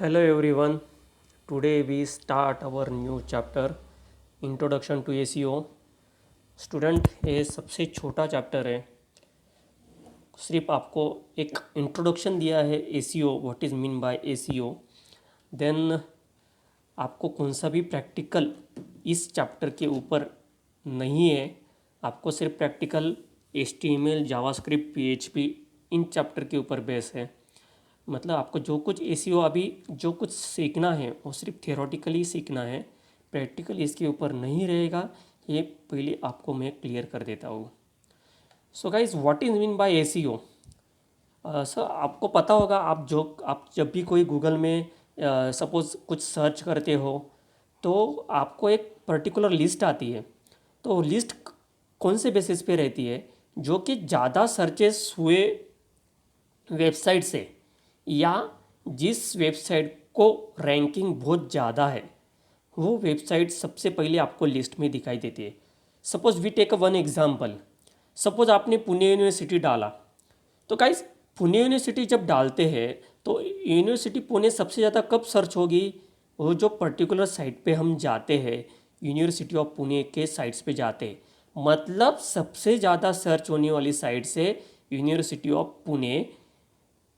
Hello everyone. Today we start our new chapter Introduction to SEO. Student ये सबसे छोटा chapter है. सिर्फ आपको एक इंट्रोडक्शन दिया है SEO, what is mean by SEO. Then आपको कौन सा भी प्रैक्टिकल इस चैप्टर के ऊपर नहीं है. आपको सिर्फ practical HTML, JavaScript, PHP in chapter के ऊपर बेस है. मतलब आपको जो कुछ एसीओ अभी जो कुछ सीखना है वो सिर्फ थियोरेटिकली सीखना है, प्रैक्टिकल इसके ऊपर नहीं रहेगा. ये पहले आपको मैं क्लियर कर देता हूँ. So guys, what is mean by ACO. Sir आपको पता होगा, आप जब भी कोई गूगल में सपोज़ कुछ सर्च करते हो तो आपको एक पर्टिकुलर लिस्ट आती है. तो लिस्ट कौन से बेसिस पे रहती है? जो कि ज़्यादा सर्चेस हुए वेबसाइट से, या जिस वेबसाइट को रैंकिंग बहुत ज़्यादा है वो वेबसाइट सबसे पहले आपको लिस्ट में दिखाई देती है. Suppose we take a one example. Suppose आपने पुणे यूनिवर्सिटी डाला. तो गाइस, पुणे यूनिवर्सिटी जब डालते हैं तो यूनिवर्सिटी पुणे सबसे ज़्यादा कब सर्च होगी? वो जो पर्टिकुलर साइट पे हम जाते हैं, यूनिवर्सिटी ऑफ पुणे के साइट्स पे जाते हैं, मतलब सबसे ज़्यादा सर्च होने वाली साइट से यूनिवर्सिटी ऑफ पुणे,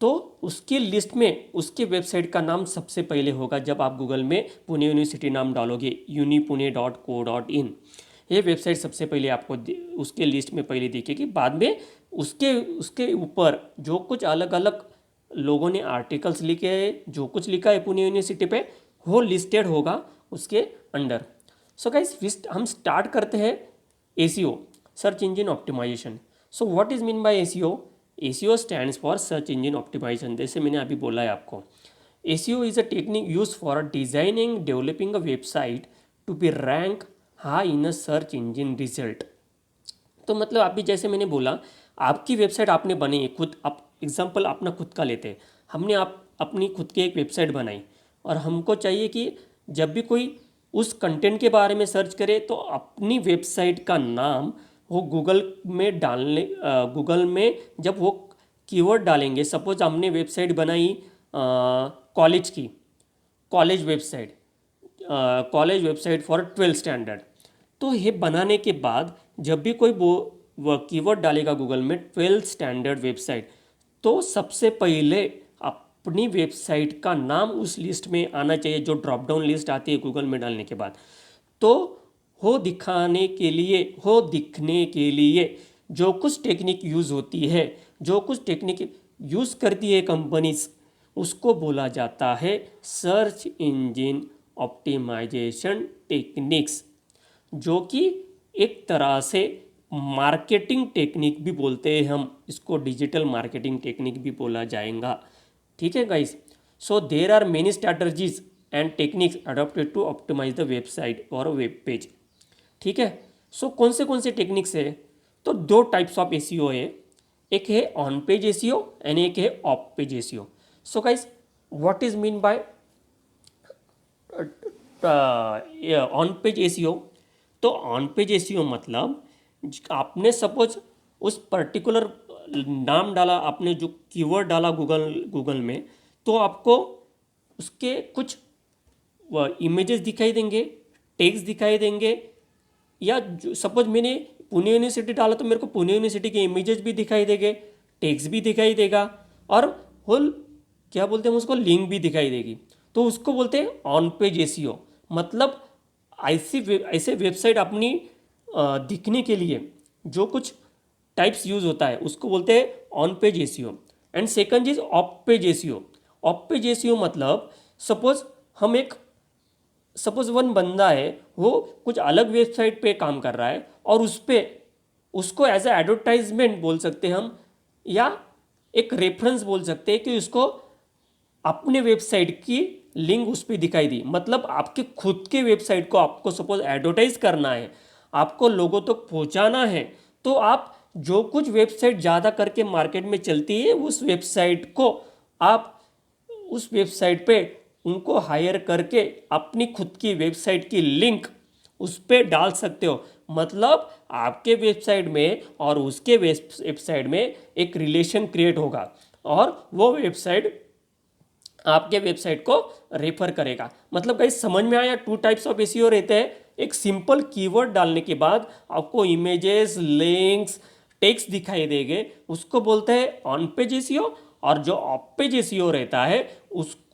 तो उसकी लिस्ट में उसके वेबसाइट का नाम सबसे पहले होगा. जब आप गूगल में पुणे यूनिवर्सिटी नाम डालोगे, unipune.co.in, ये वेबसाइट सबसे पहले आपको उसके लिस्ट में पहले दिखेगी. बाद में उसके उसके ऊपर जो कुछ अलग अलग लोगों ने आर्टिकल्स लिखे हैं, जो कुछ लिखा है पुणे यूनिवर्सिटी पे, वो लिस्टेड होगा उसके अंडर. सो गाइस, हम स्टार्ट करते हैं SEO, search engine optimization. So what is mean by SEO? SEO stands for search engine optimization. जैसे मैंने अभी बोला है आपको, SEO is a technique use for designing developing a website to be rank high in a search engine result. तो मतलब अभी जैसे मैंने बोला, आपकी वेबसाइट आपने बनाई है खुद. आप एग्जांपल अपना खुद का लेते हैं. हमने आप अपनी खुद की एक वेबसाइट बनाई और हमको चाहिए कि जब भी कोई उस कंटेंट के बारे में सर्च करे तो अपनी वेबसाइट का नाम वो गूगल में डालने, गूगल में जब वो कीवर्ड डालेंगे. सपोज हमने वेबसाइट बनाई कॉलेज की, college website, college website for 12th standard. तो ये बनाने के बाद जब भी कोई वो कीवर्ड डालेगा गूगल में 12th स्टैंडर्ड वेबसाइट, तो सबसे पहले अपनी वेबसाइट का नाम उस लिस्ट में आना चाहिए, जो ड्रॉप डाउन लिस्ट आती है गूगल में डालने के बाद. तो हो दिखने के लिए जो कुछ टेक्निक यूज़ होती है, जो कुछ टेक्निक यूज़ करती है कंपनीज, उसको बोला जाता है सर्च इंजन ऑप्टिमाइजेशन टेक्निक्स, जो कि एक तरह से मार्केटिंग टेक्निक भी बोलते हैं. हम इसको डिजिटल मार्केटिंग टेक्निक भी बोला जाएगा. ठीक है guys. So there are many strategies and techniques adopted to optimize the website और वेब पेज. ठीक है. सो कौन से टेक्निक्स है? तो दो टाइप्स ऑफ एसीओ है. एक है ऑन पेज एसीओ एंड एक है of page ACO. So guys, what is mean bye on page ACO? तो ऑन पेज एसीओ मतलब आपने सपोज उस पर्टिकुलर नाम डाला, आपने जो कीवर्ड डाला गूगल में, तो आपको उसके कुछ इमेजेस दिखाई देंगे, टेक्स्ट दिखाई देंगे, या सपोज मैंने पुणे यूनिवर्सिटी डाला तो मेरे को पुणे यूनिवर्सिटी के इमेजेस भी दिखाई देंगे, टेक्स्ट भी दिखाई देगा, और होल क्या बोलते हैं उसको, लिंक भी दिखाई देगी. तो उसको बोलते हैं ऑन पेज एसीओ. मतलब ऐसे वेबसाइट अपनी दिखने के लिए जो कुछ टाइप्स यूज होता है उसको बोलते हैं on page ACO. And second is of page ACO. Of page ACO मतलब सपोज वन बंदा है, वो कुछ अलग वेबसाइट पे काम कर रहा है और उसको एज ए एडवर्टाइजमेंट बोल सकते हैं हम, या एक रेफरेंस बोल सकते हैं कि उसको अपने वेबसाइट की लिंक उस पर दिखाई दी. मतलब आपके खुद के वेबसाइट को आपको सपोज एडवर्टाइज करना है, आपको लोगों तक तो पहुंचाना है, तो आप जो कुछ वेबसाइट ज़्यादा करके मार्केट में चलती है उस वेबसाइट को आप उस वेबसाइट पे उनको हायर करके अपनी खुद की वेबसाइट की लिंक उस पर डाल सकते हो. मतलब आपके वेबसाइट में और उसके वेबसाइट में एक रिलेशन क्रिएट होगा और वो वेबसाइट आपके वेबसाइट को रेफर करेगा। मतलब गाइस समझ में आया, टू टाइप्स ऑफ एसईओ रहते हैं। एक सिंपल कीवर्ड डालने के बाद आपको इमेजेस, लिंक्स, टेक्स्ट दिखाई देंगे, उसको बोलते हैं ऑन पेज एसईओ। और जो ऑफ पेज एसईओ रहता है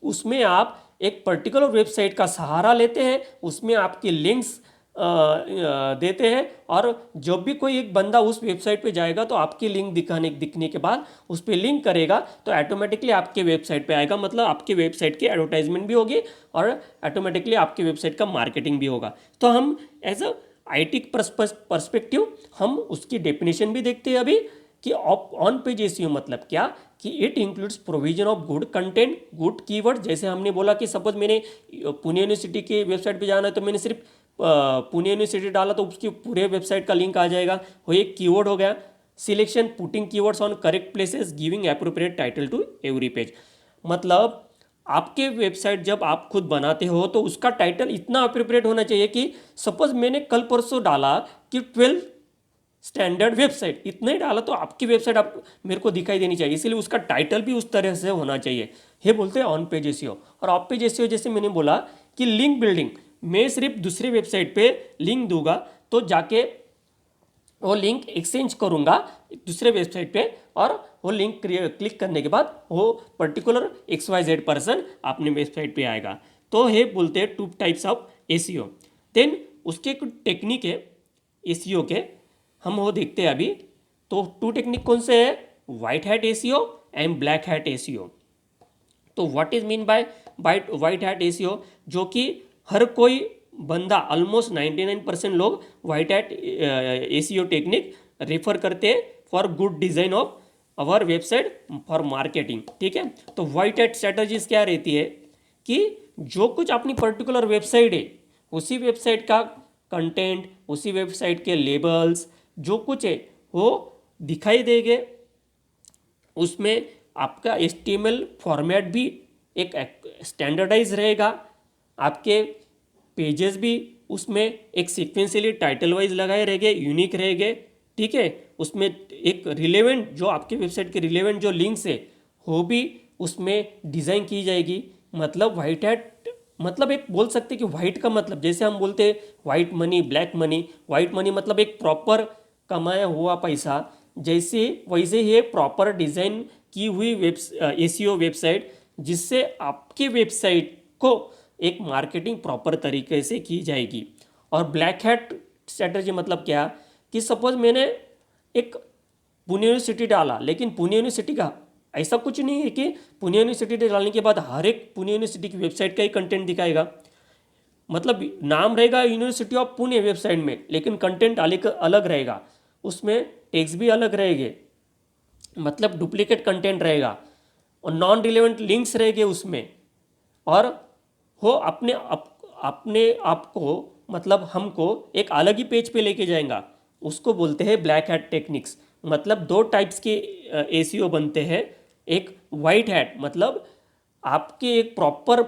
उसमें आप एक पर्टिकुलर वेबसाइट का सहारा लेते हैं, उसमें आपके लिंक्स देते हैं, और जब भी कोई एक बंदा उस वेबसाइट पे जाएगा तो आपकी लिंक दिखने के बाद उस पर लिंक करेगा तो ऑटोमेटिकली आपके वेबसाइट पे आएगा। मतलब आपके वेबसाइट की एडवर्टाइजमेंट भी होगी और ऑटोमेटिकली आपकी वेबसाइट का मार्केटिंग भी होगा। तो हम एज अ आईटी पर्सपेक्टिव हम उसकी डेफिनेशन भी देखते हैं अभी कि ऑन पेज एसईओ मतलब क्या, कि it includes provision of good content, good keyword. जैसे हमने बोला कि सपोज मैंने पुणे यूनिवर्सिटी के वेबसाइट पे जाना है तो मैंने सिर्फ पुणे यूनिवर्सिटी डाला तो उसकी पूरे वेबसाइट का लिंक आ जाएगा, वो एक कीवर्ड हो गया। Selection, putting keywords on correct places, giving appropriate title to every page. मतलब आपके वेबसाइट जब आप खुद बनाते हो तो उसका टाइटल इतना अप्रोप्रिएट होना चाहिए कि सपोज मैंने कल परसों डाला कि 12 स्टैंडर्ड वेबसाइट, इतना ही डाला तो आपकी वेबसाइट आप मेरे को दिखाई देनी चाहिए, इसलिए उसका टाइटल भी उस तरह से होना चाहिए। ये बोलते हैं ऑन पेज एसईओ। और ऑफ पेज एसईओ जैसे मैंने बोला कि लिंक बिल्डिंग, मैं सिर्फ दूसरे वेबसाइट पे लिंक दूंगा तो जाके वो लिंक एक्सचेंज करूंगा दूसरे वेबसाइट पे, और वो लिंक क्लिक करने के बाद वो पर्टिकुलर XYZ पर्सन अपने वेबसाइट पे आएगा। तो ये बोलते हैं two types of SEO. Then उसके कुछ टेक्निक है एसईओ के, हम वो देखते हैं अभी। तो टू टेक्निक कौन से है, white hat SEO and black hat SEO. तो what is mean by white hat SEO, जो कि हर कोई बंदा ऑलमोस्ट 99% लोग white hat SEO technique refer करते हैं for good design of our website for marketing. ठीक है, तो वाइट हैट स्ट्रेटजीज क्या रहती है कि जो कुछ अपनी पर्टिकुलर वेबसाइट है उसी वेबसाइट का कंटेंट, उसी वेबसाइट के लेबल्स, जो कुछ है वो दिखाई देंगे। उसमें आपका HTML फॉर्मेट भी एक स्टैंडर्डाइज रहेगा, आपके पेजेस भी उसमें एक सीक्वेंशियली टाइटल वाइज लगाए रहेंगे, यूनिक रहेंगे। ठीक है, उसमें एक रिलेवेंट जो आपके वेबसाइट के रिलेवेंट जो लिंक्स है वो भी उसमें डिज़ाइन की जाएगी। मतलब वाइट हैट मतलब एक बोल सकते कि वाइट का मतलब जैसे हम बोलते हैं white money, black money. White money मतलब एक प्रॉपर कमाया हुआ पैसा, जैसे वैसे ही प्रॉपर डिज़ाइन की हुई एसईओ वेबसाइट, जिससे आपकी वेबसाइट को एक मार्केटिंग प्रॉपर तरीके से की जाएगी। और ब्लैक हैट स्ट्रेटजी मतलब क्या, कि सपोज मैंने एक पुणे यूनिवर्सिटी डाला, लेकिन पुणे यूनिवर्सिटी का ऐसा कुछ नहीं है कि पुणे यूनिवर्सिटी डालने के बाद हर एक पुणे यूनिवर्सिटी की वेबसाइट का ही कंटेंट दिखाएगा। मतलब नाम रहेगा यूनिवर्सिटी ऑफ पुणे वेबसाइट में, लेकिन कंटेंट अलग रहेगा, उसमें टेक्स्ट भी अलग रहेंगे, मतलब डुप्लीकेट कंटेंट रहेगा और नॉन रिलेवेंट लिंक्स रहेंगे उसमें। और वो अपने आप को मतलब हमको एक अलग ही पेज पे लेके जाएगा, उसको बोलते हैं ब्लैक हैट टेक्निक्स। मतलब दो टाइप्स के एसीओ बनते हैं। एक वाइट हैट मतलब आपके एक प्रॉपर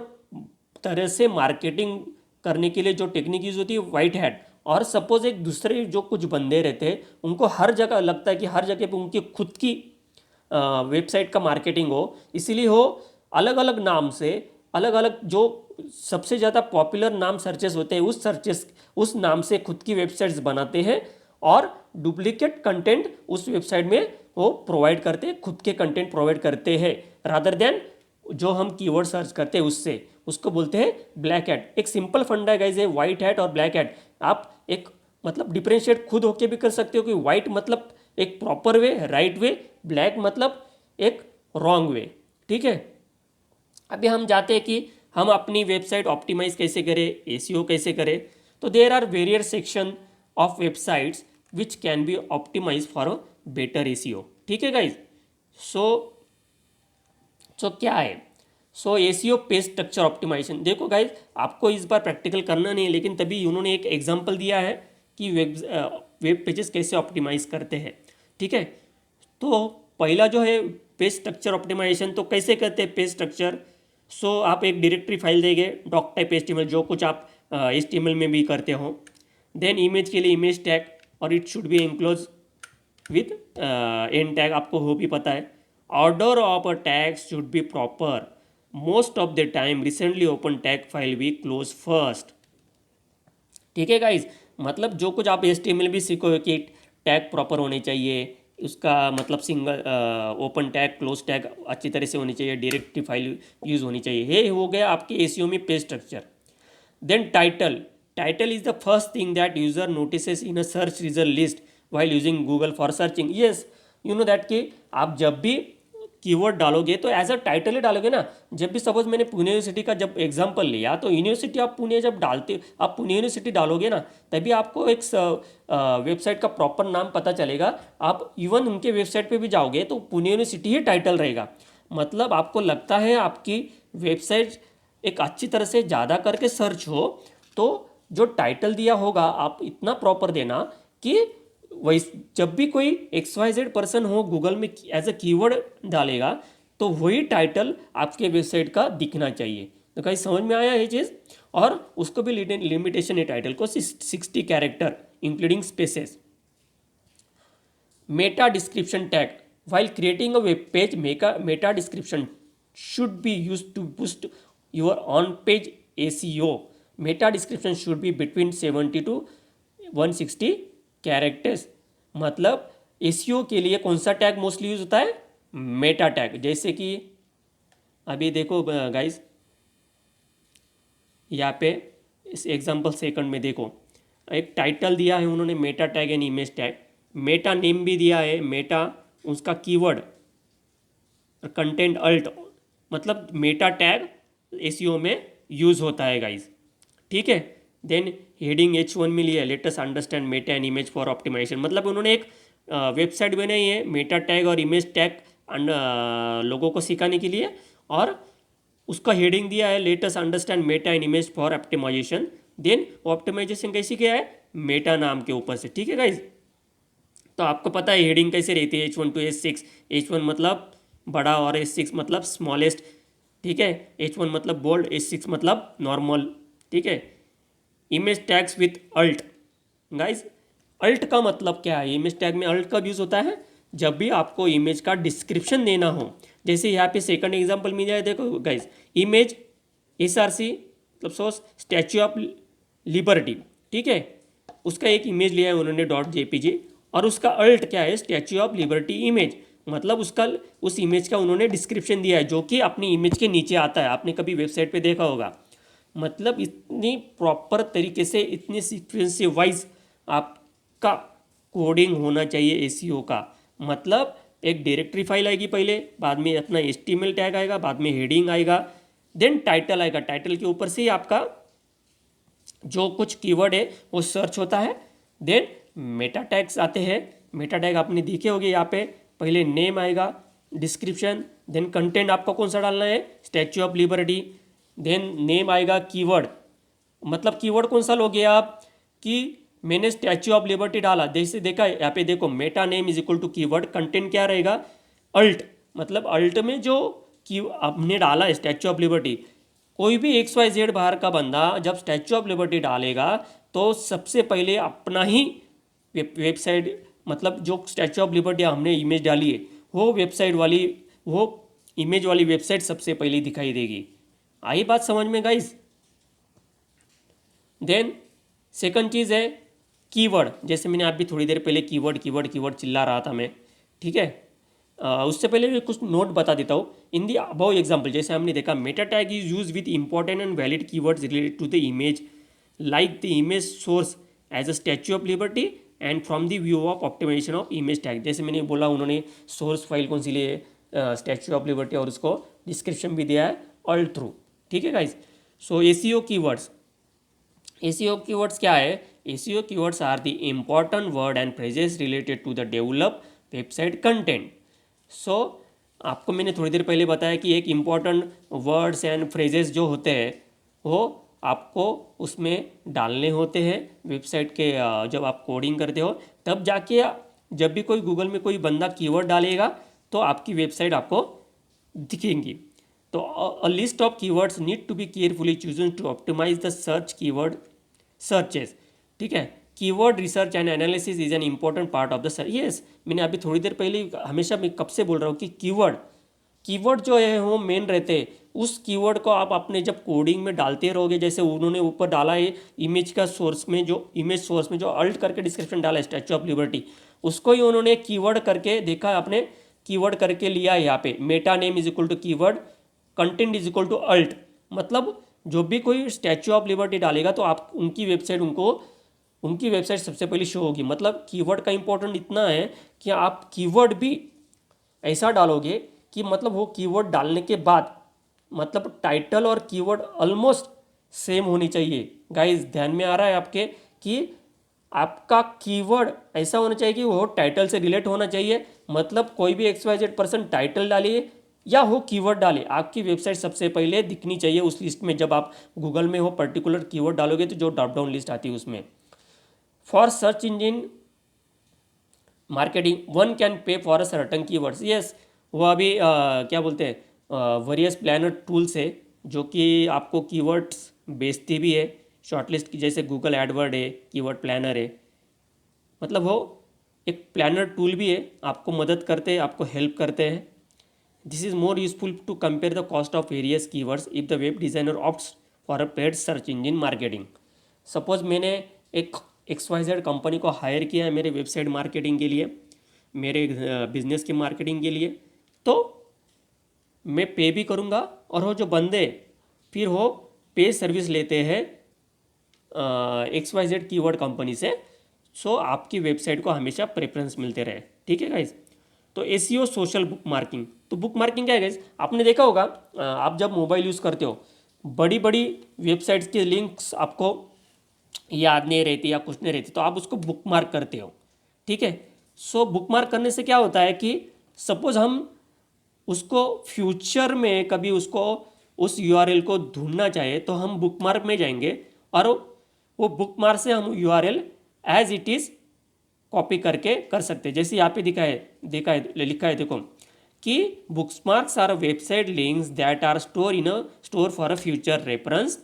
तरह से मार्केटिंग करने के लिए जो टेक्निक यूज होती है वाइट हैट। और सपोज एक दूसरे जो कुछ बंदे रहते हैं उनको हर जगह लगता है कि हर जगह पे उनकी खुद की वेबसाइट का मार्केटिंग हो, इसीलिए हो अलग अलग नाम से, अलग अलग जो सबसे ज़्यादा पॉपुलर नाम सर्चेस होते हैं उस नाम से खुद की वेबसाइट्स बनाते हैं और डुप्लीकेट कंटेंट उस वेबसाइट में वो प्रोवाइड करते हैं, खुद के कंटेंट प्रोवाइड करते हैं रादर देन जो हम कीवर्ड सर्च करते हैं उससे, उसको बोलते हैं ब्लैक हैट। एक सिंपल फंडा है गाइस, है व्हाइट हैट और ब्लैक हैट। आप एक मतलब डिफरेंशिएट खुद होके भी कर सकते हो कि व्हाइट मतलब एक proper way, right way, black मतलब एक रॉन्ग वे। ठीक है, अभी हम जाते हैं कि हम अपनी वेबसाइट ऑप्टिमाइज कैसे करें, एसईओ कैसे करें। तो there are various section of websites which can be optimize for better SEO. ठीक है गाइज, सो क्या है, so SEO page structure optimization. देखो गाइज, आपको इस बार प्रैक्टिकल करना नहीं है, लेकिन तभी उन्होंने एक एग्जांपल दिया है कि वेब पेजेस कैसे ऑप्टिमाइज करते हैं। ठीक है, तो पहला जो है पेज स्ट्रक्चर ऑप्टिमाइजेशन, तो कैसे करते हैं पेज स्ट्रक्चर। सो आप एक डायरेक्टरी फाइल देंगे डॉक टाइप HTML, जो कुछ आप HTML में भी करते हो। देन इमेज के लिए इमेज टैग, और it should be enclose with and tag, आपको वो भी पता है। Order of a tag should be proper, most of the time recently open tag file we close first. ठीक है गाइज, मतलब जो कुछ आप HTML भी सीखो कि टैग प्रॉपर होने चाहिए, उसका मतलब single open tag close tag अच्छी तरह से होनी चाहिए, डायरेक्टरी फाइल यूज़ होनी चाहिए, ये हो गया आपके एसीओ में page structure. Then title is the first thing that user notices in a search result list while using Google for searching. Yes, you know that कि आप जब भी कीवर्ड डालोगे तो एज अ टाइटल ही डालोगे ना। जब भी सपोज मैंने पुणे यूनिवर्सिटी का जब एग्जांपल लिया, तो यूनिवर्सिटी आप पुणे जब डालते, आप पुणे यूनिवर्सिटी डालोगे ना, तभी आपको एक वेबसाइट का प्रॉपर नाम पता चलेगा। आप इवन उनके वेबसाइट पे भी जाओगे तो पुणे यूनिवर्सिटी ही टाइटल रहेगा। मतलब आपको लगता है आपकी वेबसाइट एक अच्छी तरह से ज़्यादा करके सर्च हो, तो जो टाइटल दिया होगा आप इतना प्रॉपर देना कि वही जब भी कोई XYZ पर्सन हो गूगल में एज अ कीवर्ड डालेगा तो वही टाइटल आपके वेबसाइट का दिखना चाहिए। तो कहीं समझ में आया ये चीज़। और उसको भी लिमिटेशन है टाइटल को 60 character including spaces. Meta description tag while creating a web page, meta description should be used to boost your on page ACO. Meta description should be between 70 to 160 characters. मतलब ACO के लिए कौन सा tag mostly use होता है? Meta tag. जैसे कि अभी देखो गाइस, यहाँ पे इस एग्जांपल सेकंड में देखो, एक टाइटल दिया है उन्होंने Meta tag and image tag, Meta name भी दिया है, मेटा उसका कीवर्ड, कंटेंट अल्ट, मतलब मेटा टैग एसीओ में यूज होता है गाइस। ठीक है। देन हेडिंग H1 में लिया, latest understand meta and image for optimisation. मतलब उन्होंने एक वेबसाइट बनाई है मेटा टैग और इमेज टैग लोगों को सिखाने के लिए, और उसका हेडिंग दिया है latest understand meta and image for optimization. Then optimization कैसी किया है? मेटा नाम के ऊपर से। ठीक है गाइज, तो आपको पता है हेडिंग कैसे रहती है H1 to H6। H1 मतलब बड़ा और H6 मतलब स्मॉलेस्ट। ठीक है, H1 मतलब बोल्ड, H6 मतलब नॉर्मल। ठीक है। Image tags with alt. Guys, alt का मतलब क्या है? इमेज टैग में अल्ट कब यूज होता है? जब भी आपको इमेज का डिस्क्रिप्शन देना हो। जैसे यहाँ पे सेकंड एग्जांपल मिल जाए, देखो गाइज, इमेज SRC मतलब सोर्स स्टैच्यू ऑफ लिबर्टी। ठीक है, उसका एक इमेज लिया है उन्होंने .jpg, और उसका अल्ट क्या है? Statue of liberty image. मतलब उसका उस इमेज का उन्होंने डिस्क्रिप्शन दिया है जो कि अपनी इमेज के नीचे आता है। आपने कभी वेबसाइट पे देखा होगा। मतलब इतनी प्रॉपर तरीके से, इतनी सीक्वेंस से वाइज आपका कोडिंग होना चाहिए एसीओ का। मतलब एक डायरेक्टरी फाइल आएगी पहले, बाद में अपना HTML टैग आएगा, बाद में हेडिंग आएगा, देन टाइटल आएगा। टाइटल के ऊपर से ही आपका जो कुछ कीवर्ड है वो सर्च होता है। देन मेटा टैग्स आते हैं। मेटा टैग आपने देखे होंगे, यहाँ पे पहले नेम आएगा, डिस्क्रिप्शन, देन कंटेंट आपको कौन सा डालना है? Statue of Liberty. Then name आएगा, कीवर्ड, मतलब कीवर्ड कौन सा लोगे आप कि मैंने स्टैच्यू ऑफ लिबर्टी डाला, जैसे देखा यहाँ पे देखो, meta name is equal to keyword, content क्या रहेगा? अल्ट। मतलब अल्ट में जो की आपने डाला है स्टैच्यू ऑफ लिबर्टी, कोई भी XYZ बाहर का बंदा जब स्टैच्यू ऑफ लिबर्टी डालेगा तो सबसे पहले अपना ही वेबसाइट, मतलब जो स्टैच्यू ऑफ लिबर्टी हमने इमेज डाली है वो वेबसाइट वाली, वो इमेज वाली वेबसाइट सबसे पहले दिखाई देगी। आई बात समझ में गाइस? देन सेकंड चीज़ है कीवर्ड। जैसे मैंने आप भी थोड़ी देर पहले कीवर्ड कीवर्ड कीवर्ड चिल्ला रहा था मैं। ठीक है, उससे पहले मैं कुछ नोट बता देता हूँ। इन दी अबव एग्जाम्पल, जैसे हमने देखा, meta tag is use with important and valid keywords related to the image, like the image source as a Statue of Liberty and from the view of optimization of image tag. जैसे मैंने बोला, उन्होंने source file कौन सी ली है? Statue of liberty, और उसको description भी दिया है ऑल थ्रू। ठीक है guys, so SEO keywords. SEO keywords क्या है? SEO keywords are the important word and phrases related to the develop website content. So आपको मैंने थोड़ी देर पहले बताया कि एक इम्पॉर्टेंट वर्ड्स एंड फ्रेजेस जो होते हैं वो आपको उसमें डालने होते हैं वेबसाइट के। जब आप कोडिंग करते हो तब जाके, जब भी कोई गूगल में कोई बंदा कीवर्ड डालेगा तो आपकी वेबसाइट आपको दिखेंगी। तो a list of keywords need to be carefully chosen to optimize the search keyword searches. ठीक है, keyword research and analysis is an important part of the search. Yes, मैंने अभी थोड़ी देर पहले, हमेशा मैं कब से बोल रहा हूँ कि कीवर्ड जो है वो मेन रहते हैं। उस कीवर्ड को आप अपने जब कोडिंग में डालते रहोगे, जैसे उन्होंने ऊपर डाला है इमेज का सोर्स में, जो इमेज सोर्स में जो अल्ट करके डिस्क्रिप्शन डाला है स्टैचू ऑफ लिबर्टी, उसको ही उन्होंने कीवर्ड करके देखा, आपने कीवर्ड करके लिया है यहाँ पे, meta name is equal to keyword, content is equal to alt. मतलब जो भी कोई स्टैचू ऑफ लिबर्टी डालेगा तो आप उनकी वेबसाइट सबसे पहले शो होगी। मतलब कीवर्ड का इंपॉर्टेंट इतना है कि आप कीवर्ड भी ऐसा डालोगे कि मतलब वो कीवर्ड डालने के बाद मतलब टाइटल और कीवर्ड ऑलमोस्ट सेम होनी चाहिए। गाइस ध्यान में आ रहा है आपके कि आपका कीवर्ड ऐसा होना चाहिए कि वो टाइटल से रिलेट होना चाहिए। मतलब कोई भी XYZ पर्सन टाइटल डालिए या हो कीवर्ड डालिए, आपकी वेबसाइट सबसे पहले दिखनी चाहिए उस लिस्ट में। जब आप गूगल में हो पर्टिकुलर कीवर्ड डालोगे तो जो ड्रॉप डाउन लिस्ट आती है उसमें। For search engine marketing one can pay for a certain keywords, yes वो अभी क्या बोलते हैं वेरियस प्लानर टूल्स है जो कि आपको कीवर्ड्स बेचती भी है शॉर्टलिस्ट की, जैसे गूगल एडवर्ड है, कीवर्ड प्लानर है। मतलब वो एक प्लानर टूल भी है, आपको मदद करते हैं, आपको हेल्प करते हैं। This is more useful to compare the cost of various keywords if the web designer opts for a paid search engine marketing. Suppose मैंने एक XYZ कंपनी को हायर किया है मेरे वेबसाइट मार्केटिंग के लिए, मेरे बिजनेस की मार्केटिंग के लिए, तो मैं पे भी करूँगा और वो जो बंदे फिर वो पे सर्विस लेते हैं XYZ कीवर्ड कंपनी से। सो आपकी वेबसाइट को हमेशा प्रेफरेंस मिलते रहे। ठीक है गाइज। तो SEO सोशल बुक मार्किंग, तो बुक मार्किंग क्या है गाइज, आपने देखा होगा आप जब मोबाइल यूज़ करते हो बड़ी बड़ी वेबसाइट्स के लिंक्स आपको याद नहीं रहती या कुछ नहीं रहती तो आप उसको बुक मार्क करते हो। ठीक है। सो बुक मार्क करने से क्या होता है कि सपोज हम उसको फ्यूचर में कभी उसको उस URL को ढूंढना चाहे तो हम बुक मार्क में जाएंगे और वो बुक मार्क से हम URL as it is copy करके कर सकते हैं। जैसे यहाँ पे देखा है लिखा है देखो कि bookmarks are website links that are store for a future reference.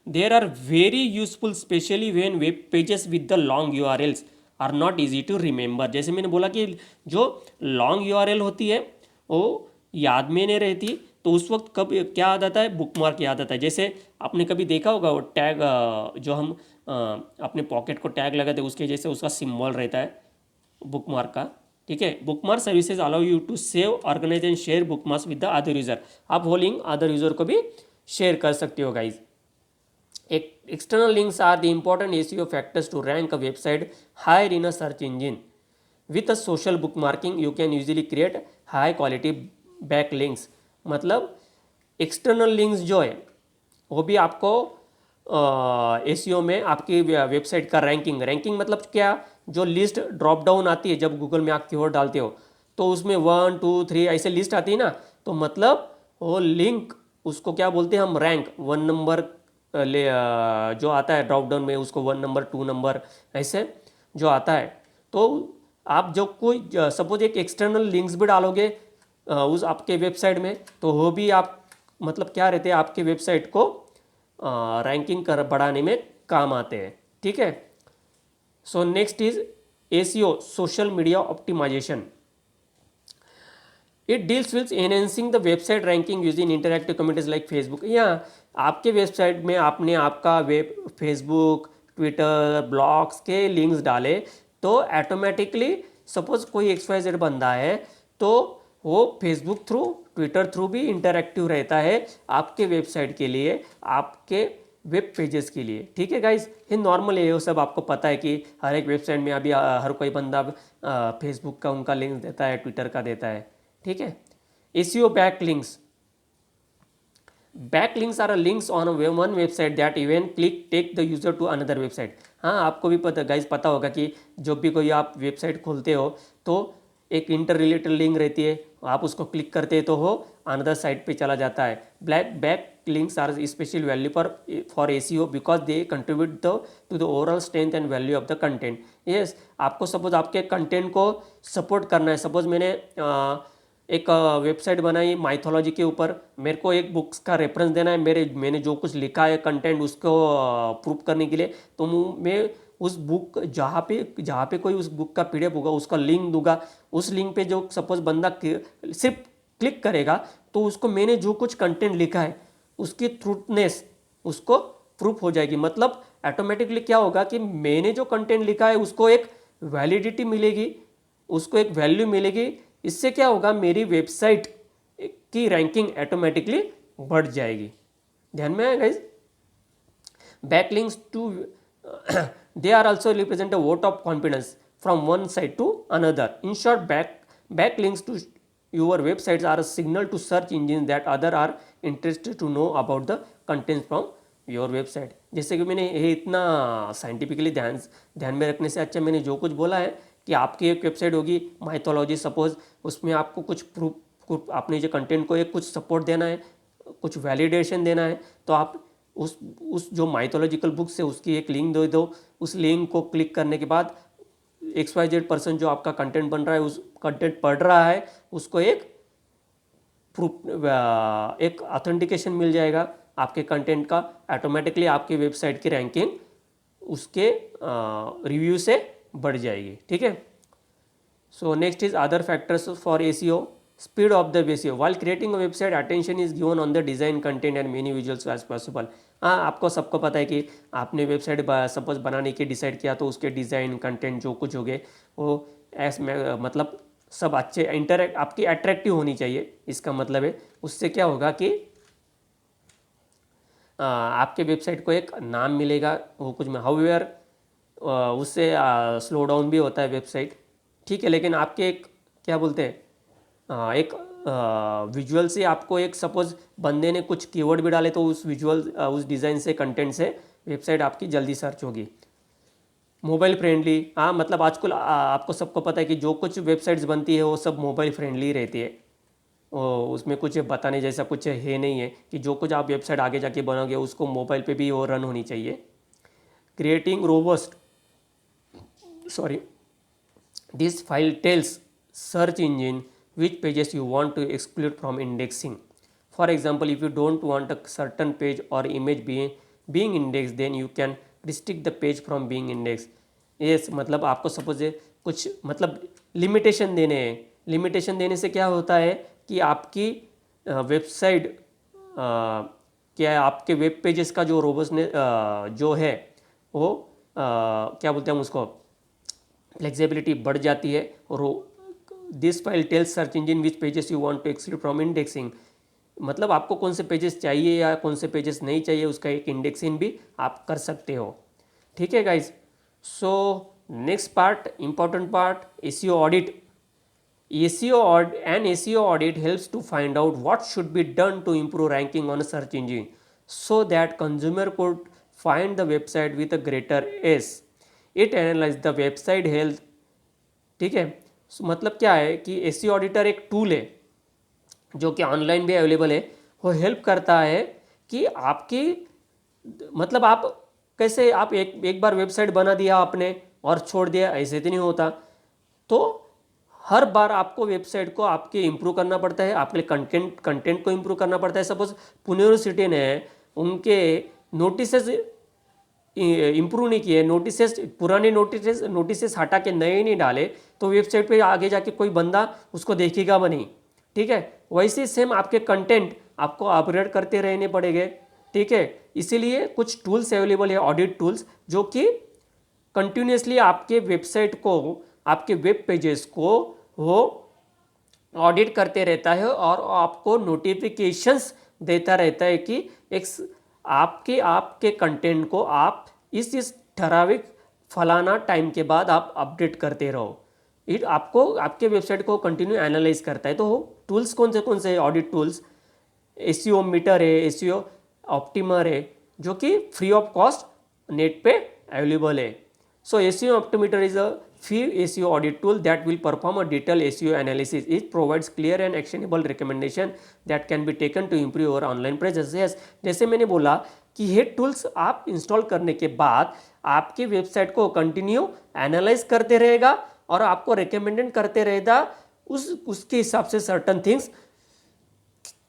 There are very useful specially when web pages with the long URLs are not easy to remember. जैसे मैंने बोला कि जो लॉन्ग URL होती है वो याद में नहीं रहती, तो उस वक्त कब क्या याद आता है, बुक मार्क याद आता है। जैसे आपने कभी देखा होगा वो टैग जो हम अपने पॉकेट को टैग लगाते हैं उसके जैसे उसका सिंबल रहता है बुक मार्क का। ठीक है। Bookmark services allow you to save organize and share bookmarks with the other user. आप वो लिंक अदर यूजर को भी शेयर कर सकते हो guys. External links are the important SEO factors to rank a website higher in a search engine. With a social bookmarking, you can usually create high quality backlinks. मतलब external links जो है वो भी आपको SEO में आपकी website का ranking मतलब क्या, जो लिस्ट ड्रॉप डाउन आती है जब गूगल में आप कीवर्ड डालते हो तो उसमें 1 2 3 ऐसे लिस्ट आती है ना, तो मतलब वो लिंक उसको क्या बोलते हैं हम, रैंक 1 नंबर जो आता है ड्रॉप डाउन में उसको 1 नंबर 2 नंबर ऐसे जो आता है। तो आप जब कोई सपोज एक एक्सटर्नल लिंक्स भी डालोगे उस आपके वेबसाइट में तो वो भी आप मतलब क्या रहते हैं आपके वेबसाइट को रैंकिंग कर बढ़ाने में काम आते हैं। ठीक है। So next is SEO social media optimization. It deals with enhancing the website ranking using interactive communities like Facebook. या आपके वेबसाइट में आपने आपका वेब फेसबुक ट्विटर ब्लॉग्स के लिंक्स डाले तो ऑटोमेटिकली सपोज कोई XYZ बंदा है तो वो फेसबुक थ्रू ट्विटर थ्रू भी इंटरैक्टिव रहता है आपके वेबसाइट के लिए, आपके वेब पेजेस के लिए। ठीक है गाइज। ये नॉर्मल है, वो सब आपको पता है कि हर एक वेबसाइट में अभी हर कोई बंदा फेसबुक का उनका लिंक देता है, ट्विटर का देता है। ठीक है। SEO backlinks are links on one website that even click take the user to another website। हाँ आपको भी पता गाइज पता होगा कि जब भी कोई आप वेबसाइट खोलते हो तो एक इंटर रिलेटेड लिंक रहती है, आप उसको क्लिक करते हैं तो वो अनदर साइट पे चला जाता है। Backlinks are special value for SEO because they contribute to the overall strength and value of the content. Yes आपको सपोज आपके कंटेंट को सपोर्ट करना है, सपोज मैंने एक वेबसाइट बनाई माइथोलॉजी के ऊपर, मेरे को एक बुक्स का रेफरेंस देना है, मैंने जो कुछ लिखा है कंटेंट उसको प्रूव करने के लिए, तो मैं उस बुक जहाँ पे कोई उस बुक का PDF होगा उसका लिंक दूंगा। उस लिंक पे जो सपोज बंदा सिर्फ क्लिक करेगा तो उसको मैंने जो कुछ कंटेंट लिखा है उसकी ट्रूथनेस उसको प्रूफ हो जाएगी। मतलब ऑटोमेटिकली क्या होगा कि मैंने जो कंटेंट लिखा है उसको एक वैलिडिटी मिलेगी, उसको एक वैल्यू मिलेगी। इससे क्या होगा, मेरी वेबसाइट की रैंकिंग ऑटोमेटिकली बढ़ जाएगी। ध्यान में आएगा guys. Backlinks to they are also represent a vote of confidence from one side to another. In short, backlinks to your websites are a signal to search engines that other are interested to know about the contents from your website. जैसे कि मैंने ये इतना scientifically ध्यान में रखने से अच्छा मैंने जो कुछ बोला है कि आपकी एक वेबसाइट होगी माइथोलॉजी, सपोज उसमें आपको कुछ प्रूफ आपने जो कंटेंट को एक कुछ सपोर्ट देना है, कुछ वैलिडेशन देना है, तो आप उस जो माइथोलॉजिकल बुक्स है उसकी एक लिंक दे दो। उस लिंक को क्लिक करने के बाद XYZ पर्सन जो आपका कंटेंट बन रहा है, उस कंटेंट पढ़ रहा है, उसको एक प्रूफ एक ऑथेंटिकेशन मिल जाएगा आपके कंटेंट का। ऑटोमेटिकली आपकी वेबसाइट की रैंकिंग उसके रिव्यू से बढ़ जाएगी। ठीक है। So next is other factors for SEO. Speed of the SEO. While creating a website, attention is given on the design, content and many visuals as possible. हाँ, आपको सबको पता है कि आपने वेबसाइट सपोज बनाने की डिसाइड किया तो उसके डिज़ाइन, कंटेंट जो कुछ हो गए वो मतलब सब अच्छे आपकी अट्रैक्टिव होनी चाहिए। इसका मतलब है उससे क्या होगा कि आपके वेबसाइट को एक नाम मिलेगा, वो कुछ में हाउएवर उससे स्लो डाउन भी होता है वेबसाइट। ठीक है, लेकिन आपके एक क्या बोलते हैं एक विजुअल से आपको एक सपोज बंदे ने कुछ कीवर्ड भी डाले तो उस विजुअल उस डिज़ाइन से कंटेंट से वेबसाइट आपकी जल्दी सर्च होगी। मोबाइल फ्रेंडली, हाँ मतलब आजकल आपको सबको पता है कि जो कुछ वेबसाइट्स बनती है वो सब मोबाइल फ्रेंडली रहती है। उसमें कुछ बताने जैसा कुछ है नहीं है कि जो कुछ आप वेबसाइट आगे जाके बनाओगे उसको मोबाइल पे भी वो रन होनी चाहिए। Creating robots this file tells search engine which pages you want to exclude from indexing. For example, if you don't want a certain page or image being indexed, then you can restrict the page from being indexed. yes, मतलब आपको suppose कुछ मतलब limitation देने हैं। Limitation देने से क्या होता है कि आपकी वेबसाइट क्या आपके वेब पेजेस का जो रोबस्टनेस जो है वो क्या बोलते हैं हम उसको फ्लेक्सिबिलिटी बढ़ जाती है। और this file tells search engine which pages you want to exclude from indexing. मतलब आपको कौन से पेजेस चाहिए या कौन से पेजेस नहीं चाहिए उसका एक इंडेक्सिंग भी आप कर सकते हो। ठीक है guys. So next part, important part, SEO audit. An SEO audit helps to find out what should be done to improve ranking on a search engine so that consumer could find the website with a greater S. It analyzes the website health. ठीक है। मतलब क्या है कि SEO auditor एक tool है जो कि ऑनलाइन भी अवेलेबल है। वो हेल्प करता है कि आपकी मतलब आप कैसे आप एक बार वेबसाइट बना दिया आपने और छोड़ दिया, ऐसे तो नहीं होता। तो हर बार आपको वेबसाइट को आपके इम्प्रूव करना पड़ता है, आपके कंटेंट को इम्प्रूव करना पड़ता है। सपोज पुणे यूनिवर्सिटी ने उनके नोटिसेस इम्प्रूव नहीं किए, पुराने नोटिसेस हटा के नए नहीं डाले तो वेबसाइट पे आगे जाके कोई बंदा उसको देखेगा भी नहीं। ठीक है, वैसे सेम आपके कंटेंट आपको अपग्रेड करते रहने पड़ेंगे। ठीक है, इसीलिए कुछ टूल्स अवेलेबल है, ऑडिट टूल्स, जो कि कंटिन्यूसली आपके वेबसाइट को, आपके वेब पेजेस को वो ऑडिट करते रहता है और आपको नोटिफिकेशंस देता रहता है कि एक आपके कंटेंट को आप इस ठराविक फलाना टाइम के बाद आप अपडेट करते रहो। इट आपको आपके वेबसाइट को कंटिन्यू एनालाइज करता है। तो टूल्स कौन से ऑडिट टूल्स, SEO मीटर है, SEO ऑप्टिमर है, जो कि फ्री ऑफ कॉस्ट नेट पे अवेलेबल है। So SEO Optimeter is a free SEO audit tool that will perform a detailed SEO analysis. It provides clear and actionable recommendation that can be taken to improve your online presence. Yes, जैसे मैंने बोला कि ये tools आप install करने के बाद आपकी वेबसाइट को कंटिन्यू एनालाइज करते रहेगा और आपको रिकमेंडेड करते रहेगा उसके हिसाब से सर्टन थिंग्स।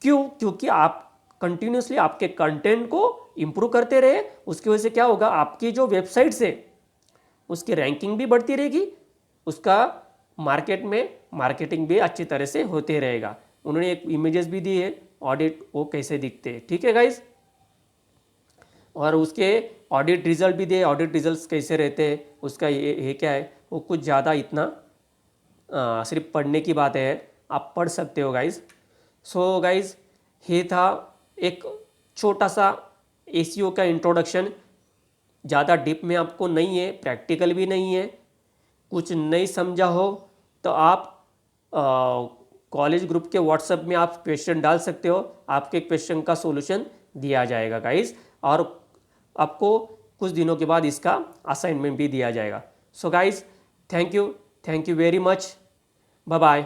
क्योंकि आप कंटिन्यूसली आपके कंटेंट को इम्प्रूव करते रहे, उसकी वजह से क्या होगा, आपकी जो वेबसाइट से उसकी रैंकिंग भी बढ़ती रहेगी, उसका मार्केट में मार्केटिंग भी अच्छी तरह से होते रहेगा, उन्होंने एक इमेजेस भी दी है ऑडिट वो कैसे दिखते हैं, ठीक है गाइज। और उसके ऑडिट रिजल्ट भी दिए, ऑडिट रिजल्ट्स कैसे रहते हैं, उसका ये क्या है, वो कुछ ज़्यादा इतना सिर्फ पढ़ने की बात है, आप पढ़ सकते हो गाइज। सो गाइज ये था एक छोटा सा एसीओ का इंट्रोडक्शन, ज़्यादा डीप में आपको नहीं है, प्रैक्टिकल भी नहीं है। कुछ नहीं समझा हो तो आप कॉलेज ग्रुप के व्हाट्सएप में आप क्वेश्चन डाल सकते हो, आपके क्वेश्चन का सॉल्यूशन दिया जाएगा गाइज। और आपको कुछ दिनों के बाद इसका असाइनमेंट भी दिया जाएगा। So guys thank you very much, bye bye.